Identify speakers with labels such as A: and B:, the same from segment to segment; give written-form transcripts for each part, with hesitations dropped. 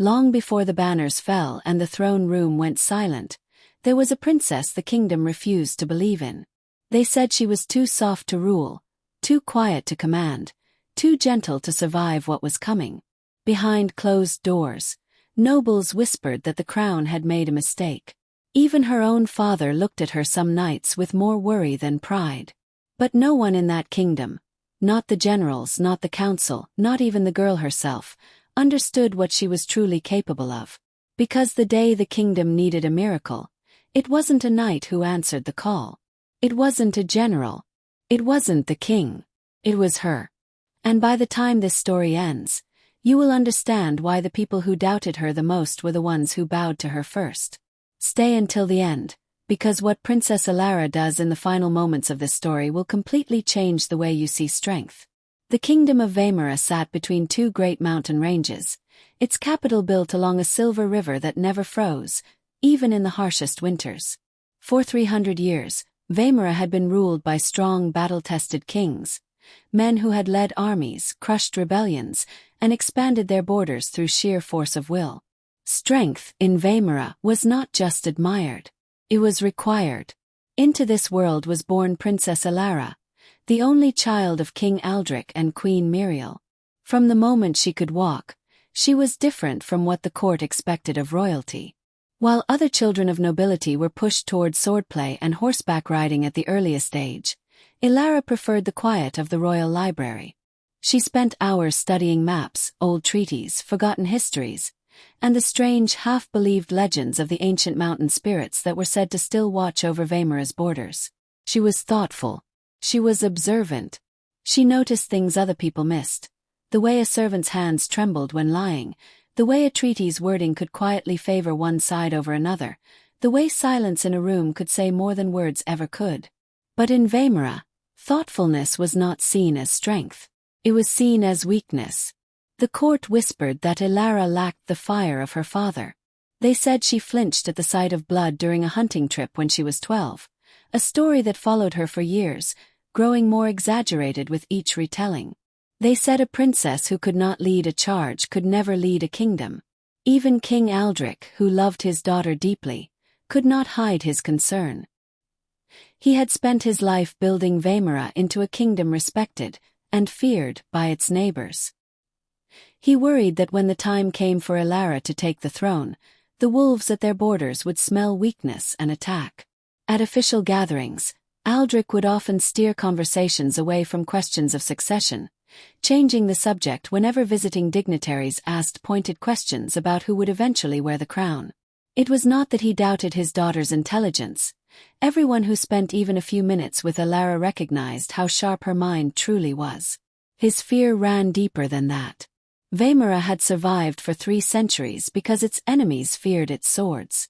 A: Long before the banners fell and the throne room went silent, there was a princess the kingdom refused to believe in. They said she was too soft to rule, too quiet to command, too gentle to survive what was coming. Behind closed doors, nobles whispered that the crown had made a mistake. Even her own father looked at her some nights with more worry than pride. But no one in that kingdom, not the generals, not the council, not even the girl herself, understood what she was truly capable of. Because the day the kingdom needed a miracle, it wasn't a knight who answered the call. It wasn't a general. It wasn't the king. It was her. And by the time this story ends, you will understand why the people who doubted her the most were the ones who bowed to her first. Stay until the end, because what Princess Elara does in the final moments of this story will completely change the way you see strength. The kingdom of Veymara sat between two great mountain ranges, its capital built along a silver river that never froze, even in the harshest winters. For 300 years, Veymara had been ruled by strong, battle-tested kings, men who had led armies, crushed rebellions, and expanded their borders through sheer force of will. Strength in Veymara was not just admired, it was required. Into this world was born Princess Elara, the only child of King Aldric and Queen Muriel. From the moment she could walk, she was different from what the court expected of royalty. While other children of nobility were pushed toward swordplay and horseback riding at the earliest age, Elara preferred the quiet of the royal library. She spent hours studying maps, old treaties, forgotten histories, and the strange, half-believed legends of the ancient mountain spirits that were said to still watch over Veymara's borders. She was thoughtful. She was observant. She noticed things other people missed. The way a servant's hands trembled when lying, the way a treaty's wording could quietly favor one side over another, the way silence in a room could say more than words ever could. But in Veymara, thoughtfulness was not seen as strength. It was seen as weakness. The court whispered that Elara lacked the fire of her father. They said she flinched at the sight of blood during a hunting trip when she was 12, a story that followed her for years, growing more exaggerated with each retelling. They said a princess who could not lead a charge could never lead a kingdom. Even King Aldric, who loved his daughter deeply, could not hide his concern. He had spent his life building Veymara into a kingdom respected and feared by its neighbors. He worried that when the time came for Elara to take the throne, the wolves at their borders would smell weakness and attack. At official gatherings, Aldric would often steer conversations away from questions of succession, changing the subject whenever visiting dignitaries asked pointed questions about who would eventually wear the crown. It was not that he doubted his daughter's intelligence. Everyone who spent even a few minutes with Elara recognized how sharp her mind truly was. His fear ran deeper than that. Veymara had survived for 3 centuries because its enemies feared its swords.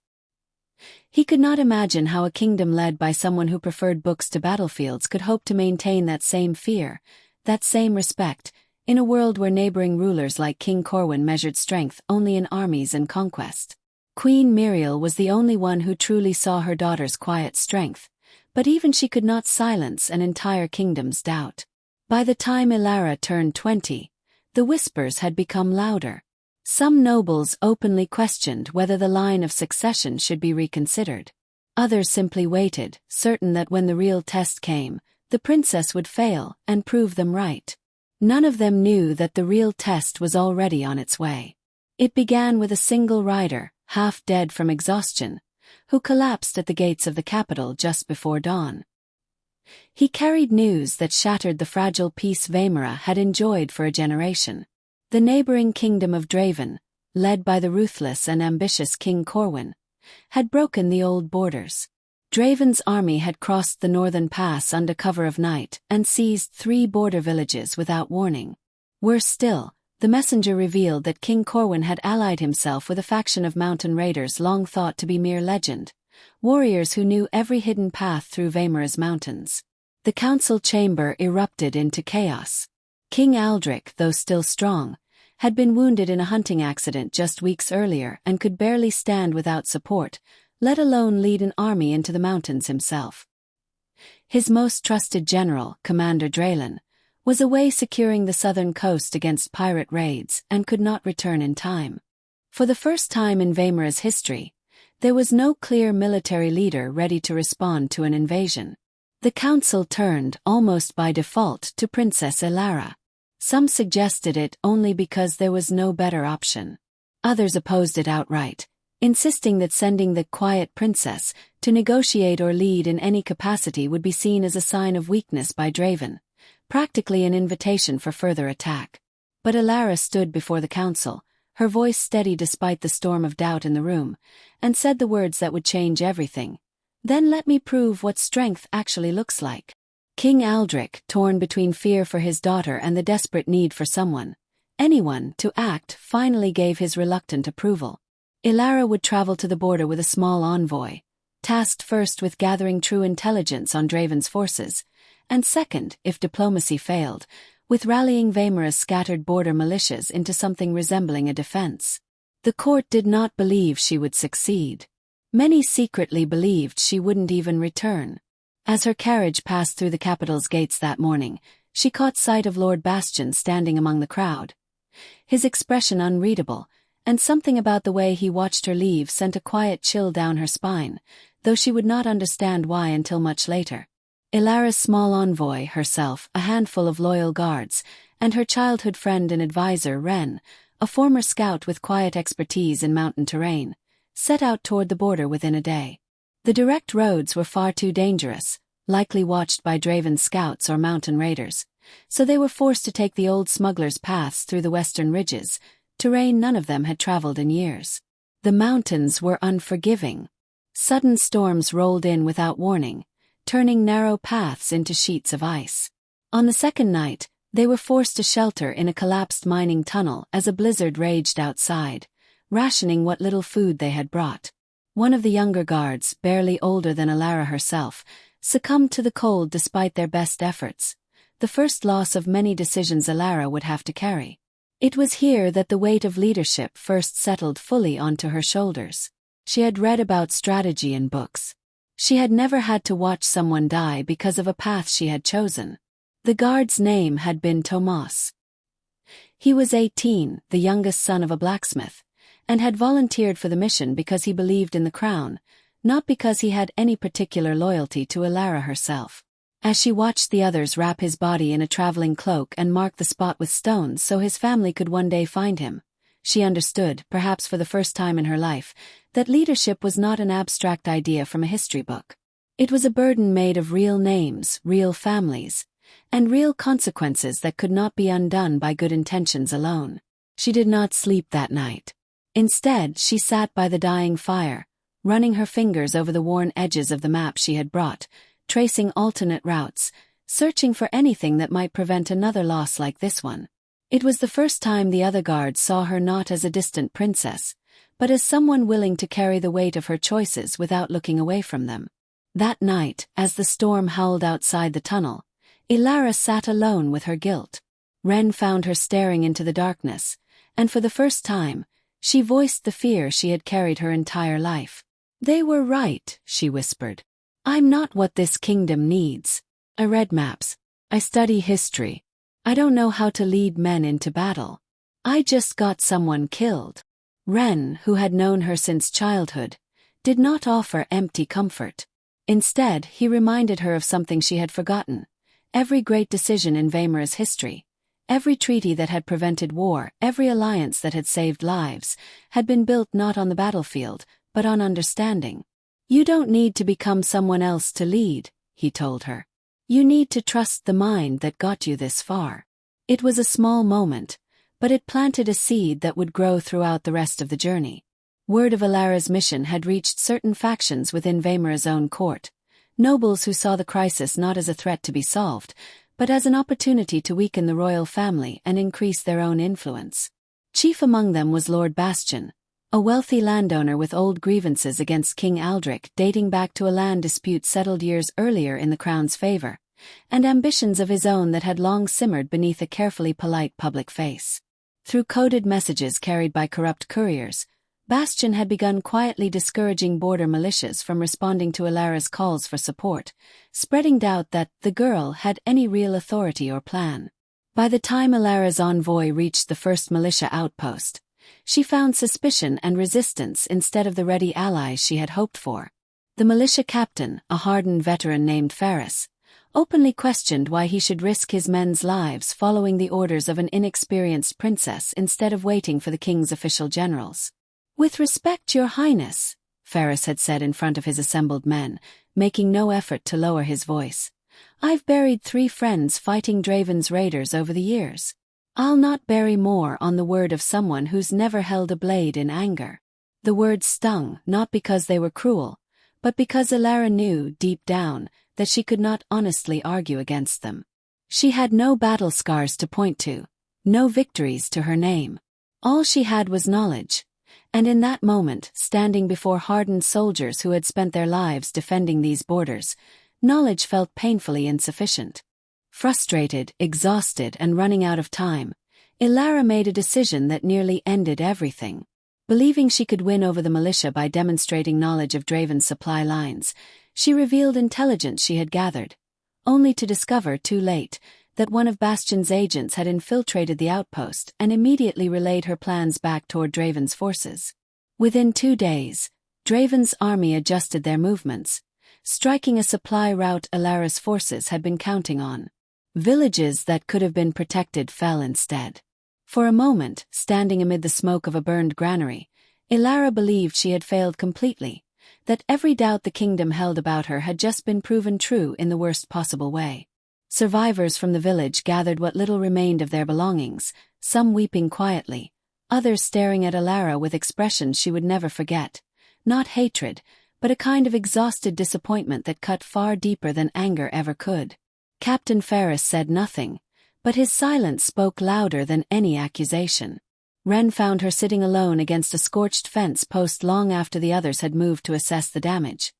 A: He could not imagine how a kingdom led by someone who preferred books to battlefields could hope to maintain that same fear, that same respect, in a world where neighboring rulers like King Corwin measured strength only in armies and conquest. Queen Muriel was the only one who truly saw her daughter's quiet strength, but even she could not silence an entire kingdom's doubt. By the time Elara turned 20, the whispers had become louder. Some nobles openly questioned whether the line of succession should be reconsidered. Others simply waited, certain that when the real test came, the princess would fail and prove them right. None of them knew that the real test was already on its way. It began with a single rider, half dead from exhaustion, who collapsed at the gates of the capital just before dawn. He carried news that shattered the fragile peace Veymara had enjoyed for a generation. The neighboring kingdom of Draven, led by the ruthless and ambitious King Corwin, had broken the old borders. Draven's army had crossed the northern pass under cover of night and seized 3 border villages without warning. Worse still, the messenger revealed that King Corwin had allied himself with a faction of mountain raiders long thought to be mere legend, warriors who knew every hidden path through Veymara's mountains. The council chamber erupted into chaos. King Aldric, though still strong, had been wounded in a hunting accident just weeks earlier and could barely stand without support, let alone lead an army into the mountains himself. His most trusted general, Commander Draylen, was away securing the southern coast against pirate raids and could not return in time. For the first time in Veymara's history, there was no clear military leader ready to respond to an invasion. The council turned, almost by default, to Princess Elara. Some suggested it only because there was no better option. Others opposed it outright, insisting that sending the quiet princess to negotiate or lead in any capacity would be seen as a sign of weakness by Draven, practically an invitation for further attack. But Elara stood before the council, her voice steady despite the storm of doubt in the room, and said the words that would change everything. Then let me prove what strength actually looks like. King Aldrich, torn between fear for his daughter and the desperate need for anyone, to act, finally gave his reluctant approval. Elara would travel to the border with a small envoy, tasked first with gathering true intelligence on Draven's forces, and second, if diplomacy failed, with rallying Veymara's scattered border militias into something resembling a defense. The court did not believe she would succeed. Many secretly believed she wouldn't even return. As her carriage passed through the capital's gates that morning, she caught sight of Lord Bastian standing among the crowd. His expression unreadable, and something about the way he watched her leave sent a quiet chill down her spine, though she would not understand why until much later. Elara's small envoy, herself, a handful of loyal guards, and her childhood friend and advisor Ren, a former scout with quiet expertise in mountain terrain, set out toward the border within a day. The direct roads were far too dangerous, likely watched by Draven scouts or mountain raiders, so they were forced to take the old smugglers' paths through the western ridges, terrain none of them had traveled in years. The mountains were unforgiving. Sudden storms rolled in without warning, turning narrow paths into sheets of ice. On the second night, they were forced to shelter in a collapsed mining tunnel as a blizzard raged outside, rationing what little food they had brought. One of the younger guards, barely older than Elara herself, succumbed to the cold despite their best efforts, the first loss of many decisions Elara would have to carry. It was here that the weight of leadership first settled fully onto her shoulders. She had read about strategy in books. She had never had to watch someone die because of a path she had chosen. The guard's name had been Tomas. He was 18, the youngest son of a blacksmith, and had volunteered for the mission because he believed in the crown, not because he had any particular loyalty to Elara herself. As she watched the others wrap his body in a traveling cloak and mark the spot with stones so his family could one day find him, she understood, perhaps for the first time in her life, that leadership was not an abstract idea from a history book. It was a burden made of real names, real families, and real consequences that could not be undone by good intentions alone. She did not sleep that night. Instead, she sat by the dying fire, running her fingers over the worn edges of the map she had brought, tracing alternate routes, searching for anything that might prevent another loss like this one. It was the first time the other guards saw her not as a distant princess, but as someone willing to carry the weight of her choices without looking away from them. That night, as the storm howled outside the tunnel, Elara sat alone with her guilt. Ren found her staring into the darkness, and for the first time, she voiced the fear she had carried her entire life. "They were right," she whispered. "I'm not what this kingdom needs. I read maps. I study history. I don't know how to lead men into battle. I just got someone killed." Ren, who had known her since childhood, did not offer empty comfort. Instead, he reminded her of something she had forgotten. Every great decision in Veymara's history, every treaty that had prevented war, every alliance that had saved lives, had been built not on the battlefield, but on understanding. "You don't need to become someone else to lead," he told her. "You need to trust the mind that got you this far." It was a small moment, but it planted a seed that would grow throughout the rest of the journey. Word of Elara's mission had reached certain factions within Veymara's own court, nobles who saw the crisis not as a threat to be solved, but as an opportunity to weaken the royal family and increase their own influence. Chief among them was Lord Bastian, a wealthy landowner with old grievances against King Aldrich dating back to a land dispute settled years earlier in the crown's favor, and ambitions of his own that had long simmered beneath a carefully polite public face. Through coded messages carried by corrupt couriers, Bastian had begun quietly discouraging border militias from responding to Elara's calls for support, spreading doubt that the girl had any real authority or plan. By the time Elara's envoy reached the first militia outpost, She found suspicion and resistance instead of the ready allies she had hoped for. The militia captain, a hardened veteran named Ferris, openly questioned why he should risk his men's lives following the orders of an inexperienced princess instead of waiting for the king's official generals. "With respect, Your Highness," Ferris had said in front of his assembled men, making no effort to lower his voice, "I've buried 3 friends fighting Draven's raiders over the years. I'll not bury more on the word of someone who's never held a blade in anger." The words stung, not because they were cruel, but because Elara knew, deep down, that she could not honestly argue against them. She had no battle scars to point to, no victories to her name. All she had was knowledge. And in that moment, standing before hardened soldiers who had spent their lives defending these borders, knowledge felt painfully insufficient. Frustrated, exhausted, and running out of time, Elara made a decision that nearly ended everything. Believing she could win over the militia by demonstrating knowledge of Draven's supply lines, she revealed intelligence she had gathered, only to discover too late that one of Bastion's agents had infiltrated the outpost and immediately relayed her plans back toward Draven's forces. Within 2 days, Draven's army adjusted their movements, striking a supply route Elara's forces had been counting on. Villages that could have been protected fell instead. For a moment, standing amid the smoke of a burned granary, Elara believed she had failed completely, that every doubt the kingdom held about her had just been proven true in the worst possible way. Survivors from the village gathered what little remained of their belongings, some weeping quietly, others staring at Elara with expressions she would never forget. Not hatred, but a kind of exhausted disappointment that cut far deeper than anger ever could. Captain Ferris said nothing, but his silence spoke louder than any accusation. Wren found her sitting alone against a scorched fence post long after the others had moved to assess the damage.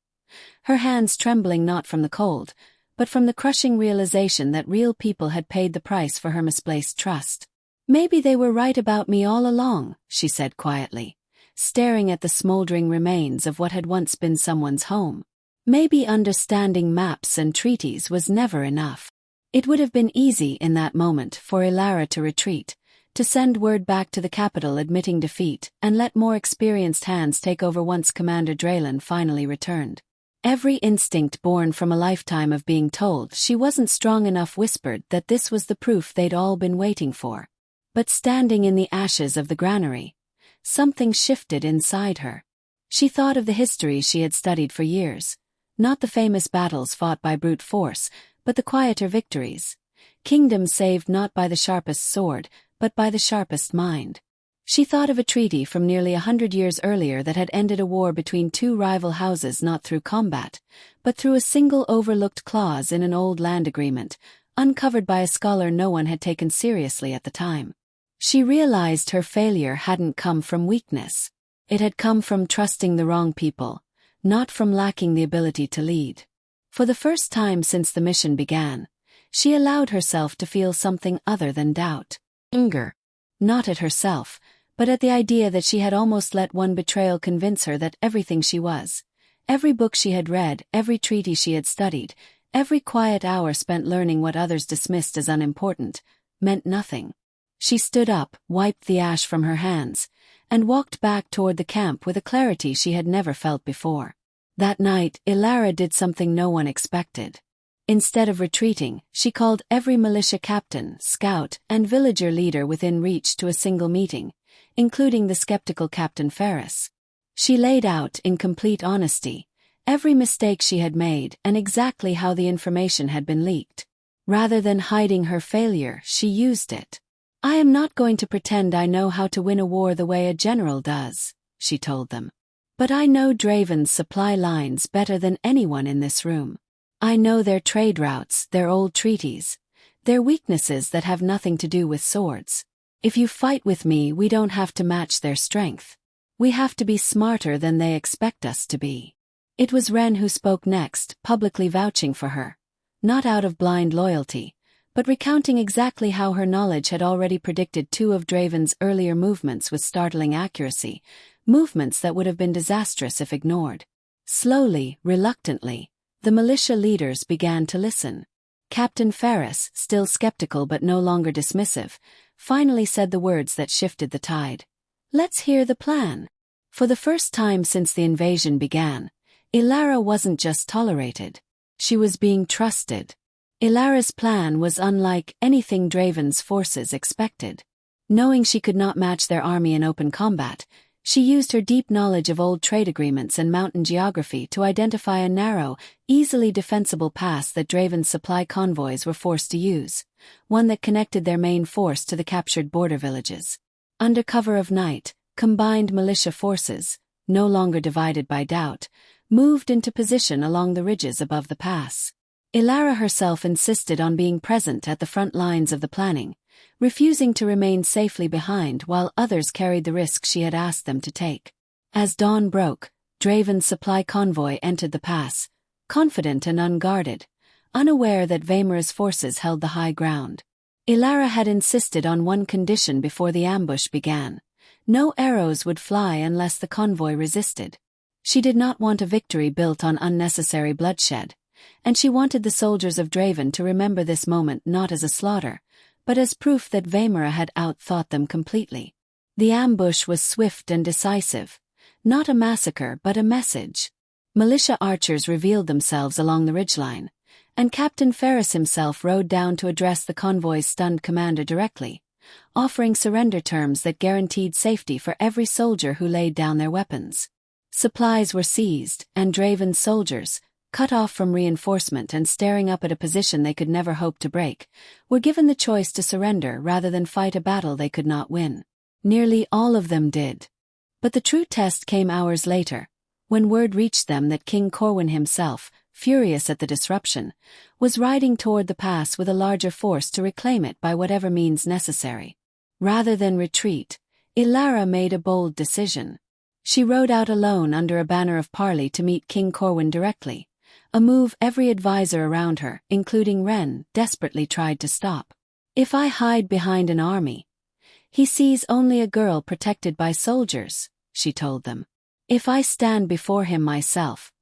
A: Her hands trembling not from the cold, but from the crushing realization that real people had paid the price for her misplaced trust. "Maybe they were right about me all along," she said quietly, staring at the smoldering remains of what had once been someone's home. Maybe understanding maps and treaties was never enough. It would have been easy in that moment for Elara to retreat, to send word back to the capital admitting defeat and let more experienced hands take over once Commander Draylen finally returned. Every instinct born from a lifetime of being told she wasn't strong enough whispered that this was the proof they'd all been waiting for. But standing in the ashes of the granary, something shifted inside her. She thought of the history she had studied for years, not the famous battles fought by brute force, but the quieter victories. Kingdoms saved not by the sharpest sword, but by the sharpest mind. She thought of a treaty from nearly 100 years earlier that had ended a war between 2 rival houses not through combat, but through a single overlooked clause in an old land agreement, uncovered by a scholar no one had taken seriously at the time. She realized her failure hadn't come from weakness. It had come from trusting the wrong people, not from lacking the ability to lead. For the first time since the mission began, she allowed herself to feel something other than doubt. Anger. Not at herself, but at the idea that she had almost let one betrayal convince her that everything she was, every book she had read, every treaty she had studied, every quiet hour spent learning what others dismissed as unimportant, meant nothing. She stood up, wiped the ash from her hands, and walked back toward the camp with a clarity she had never felt before. That night, Elara did something no one expected. Instead of retreating, she called every militia captain, scout, and villager leader within reach to a single meeting, including the skeptical Captain Ferris. She laid out, in complete honesty, every mistake she had made and exactly how the information had been leaked. Rather than hiding her failure, she used it. "I am not going to pretend I know how to win a war the way a general does," she told them. "But I know Draven's supply lines better than anyone in this room. I know their trade routes, their old treaties, their weaknesses that have nothing to do with swords. If you fight with me, we don't have to match their strength. We have to be smarter than they expect us to be." It was Wren who spoke next, publicly vouching for her, not out of blind loyalty, but recounting exactly how her knowledge had already predicted 2 of Draven's earlier movements with startling accuracy, movements that would have been disastrous if ignored. Slowly, reluctantly, the militia leaders began to listen. Captain Ferris, still skeptical but no longer dismissive, finally said the words that shifted the tide. Let's hear the plan. For the first time since the invasion began, Elara wasn't just tolerated. She was being trusted. Elara's plan was unlike anything Draven's forces expected. Knowing she could not match their army in open combat, she used her deep knowledge of old trade agreements and mountain geography to identify a narrow, easily defensible pass that Draven's supply convoys were forced to use, one that connected their main force to the captured border villages. Under cover of night, combined militia forces, no longer divided by doubt, moved into position along the ridges above the pass. Elara herself insisted on being present at the front lines of the planning, refusing to remain safely behind while others carried the risk she had asked them to take. As dawn broke, Draven's supply convoy entered the pass, confident and unguarded, unaware that Veymara's forces held the high ground. Elara had insisted on one condition before the ambush began: no arrows would fly unless the convoy resisted. She did not want a victory built on unnecessary bloodshed, and she wanted the soldiers of Draven to remember this moment not as a slaughter, but as proof that Veymara had outthought them completely. The ambush was swift and decisive, not a massacre but a message. Militia archers revealed themselves along the ridgeline, and Captain Ferris himself rode down to address the convoy's stunned commander directly, offering surrender terms that guaranteed safety for every soldier who laid down their weapons. Supplies were seized, and Draven's soldiers, cut off from reinforcement and staring up at a position they could never hope to break, were given the choice to surrender rather than fight a battle they could not win. Nearly all of them did. But the true test came hours later, when word reached them that King Corwin himself, furious at the disruption, was riding toward the pass with a larger force to reclaim it by whatever means necessary. Rather than retreat, Elara made a bold decision. She rode out alone under a banner of parley to meet King Corwin directly, a move every advisor around her, including Ren, desperately tried to stop. "If I hide behind an army, he sees only a girl protected by soldiers," she told them. "If I stand before him myself,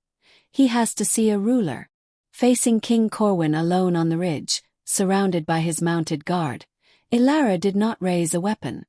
A: he has to see a ruler." Facing King Corwin alone on the ridge, surrounded by his mounted guard, Elara did not raise a weapon.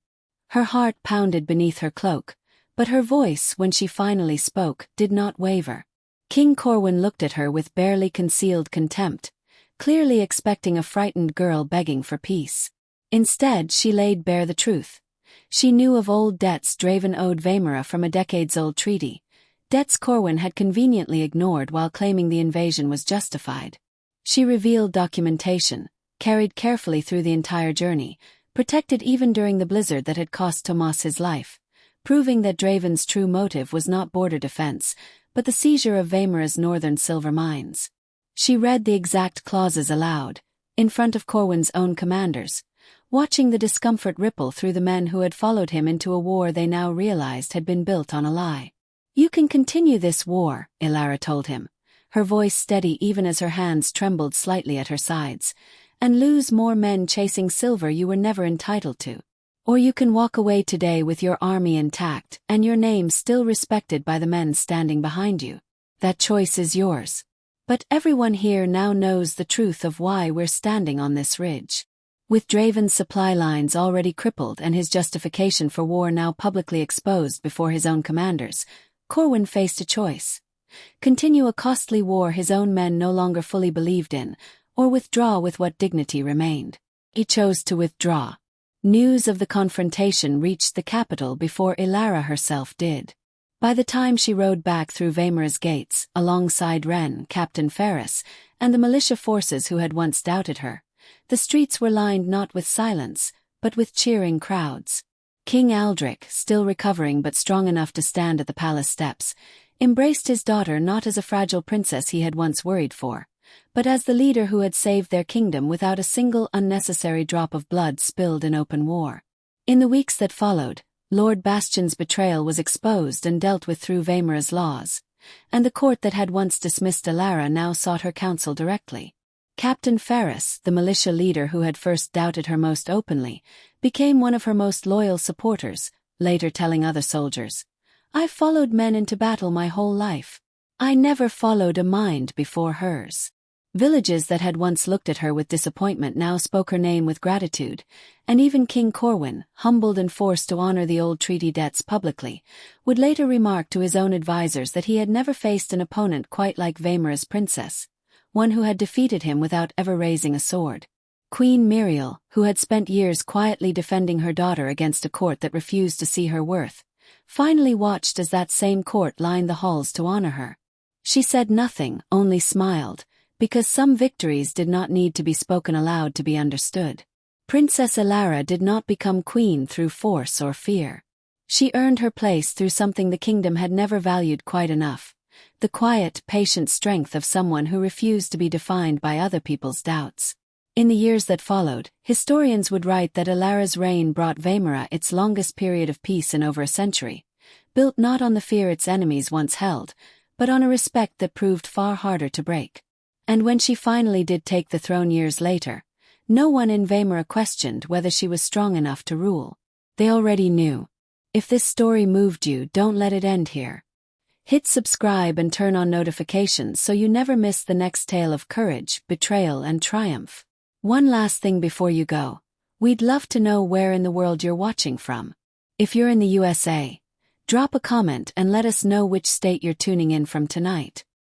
A: Her heart pounded beneath her cloak, but her voice, when she finally spoke, did not waver. King Corwin looked at her with barely concealed contempt, clearly expecting a frightened girl begging for peace. Instead, she laid bare the truth. She knew of old debts Draven owed Veymara from a decades-old treaty, debts Corwin had conveniently ignored while claiming the invasion was justified. She revealed documentation, carried carefully through the entire journey, protected even during the blizzard that had cost Tomas his life, proving that Draven's true motive was not border defense, but the seizure of Veymara's northern silver mines. She read the exact clauses aloud, in front of Corwin's own commanders, watching the discomfort ripple through the men who had followed him into a war they now realized had been built on a lie. "You can continue this war," Elara told him, her voice steady even as her hands trembled slightly at her sides, "and lose more men chasing silver you were never entitled to. Or you can walk away today with your army intact and your name still respected by the men standing behind you. That choice is yours. But everyone here now knows the truth of why we're standing on this ridge." With Draven's supply lines already crippled and his justification for war now publicly exposed before his own commanders, Corwin faced a choice: continue a costly war his own men no longer fully believed in, or withdraw with what dignity remained. He chose to withdraw. News of the confrontation reached the capital before Elara herself did. By the time she rode back through Veymara's gates, alongside Ren, Captain Ferris, and the militia forces who had once doubted her, the streets were lined not with silence, but with cheering crowds. King Aldrich, still recovering but strong enough to stand at the palace steps, embraced his daughter not as a fragile princess he had once worried for, but as the leader who had saved their kingdom without a single unnecessary drop of blood spilled in open war. In the weeks that followed, Lord Bastion's betrayal was exposed and dealt with through Veymara's laws, and the court that had once dismissed Elara now sought her counsel directly. Captain Ferris, the militia leader who had first doubted her most openly, became one of her most loyal supporters, later telling other soldiers, "I've followed men into battle my whole life. I never followed a mind before hers." Villages that had once looked at her with disappointment now spoke her name with gratitude, and even King Corwin, humbled and forced to honor the old treaty debts publicly, would later remark to his own advisers that he had never faced an opponent quite like Veymara's princess, one who had defeated him without ever raising a sword. Queen Muriel, who had spent years quietly defending her daughter against a court that refused to see her worth, finally watched as that same court lined the halls to honor her. She said nothing, only smiled, because some victories did not need to be spoken aloud to be understood. Princess Elara did not become queen through force or fear. She earned her place through something the kingdom had never valued quite enough: the quiet, patient strength of someone who refused to be defined by other people's doubts. In the years that followed, historians would write that Elara's reign brought Veymara its longest period of peace in over a century, built not on the fear its enemies once held, but on a respect that proved far harder to break. And when she finally did take the throne years later, no one in Veymara questioned whether she was strong enough to rule. They already knew. If this story moved you, don't let it end here. Hit subscribe and turn on notifications so you never miss the next tale of courage, betrayal, and triumph. One last thing before you go. We'd love to know where in the world you're watching from. If you're in the USA, drop a comment and let us know which state you're tuning in from tonight.